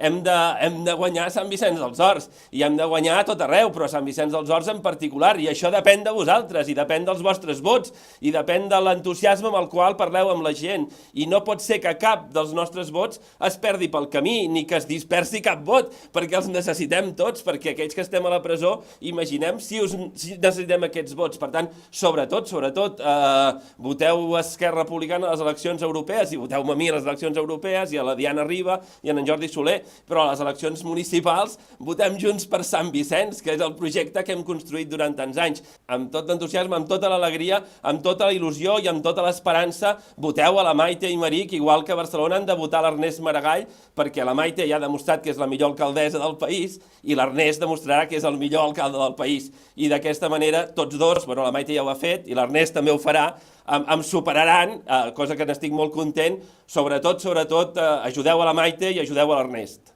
hem de guanyar Sant Vicenç dels Horts, i hem de guanyar a tot arreu, però a Sant Vicenç dels Horts en particular, i això depèn de vosaltres, i depèn dels vostres vots, i depèn de l'entusiasme amb el qual parleu amb la gent, i no pot ser que cap dels nostres vots es perdi pel camí, ni que es dispersi cap vot, perquè els necessitem tots, perquè aquells que estem a la presó, imaginem si necessitem aquests vots. Per tant, sobretot, voteu Esquerra Republicana a les eleccions europees, i voteu-me a mi a les eleccions europees, i a la Diana Riba, i a en Jordi Soler, però a les eleccions municipals votem Junts per Sant Vicenç, que és el projecte que hem construït durant tants anys. Amb tot l'entusiasme, amb tota l'alegria, amb tota la il·lusió i amb tota l'esperança, voteu a la Maite Aymerich, igual que a Barcelona han de votar l'Ernest Maragall, perquè la Maite ja ha demostrat que és la millor alcaldessa del país i l'Ernest demostrarà que és el millor alcalde del país. I d'aquesta manera, tots dos, la Maite ja ho ha fet i l'Ernest també ho farà, em superaran, cosa que n'estic molt content, sobretot, ajudeu a la Maite i ajudeu a l'Ernest.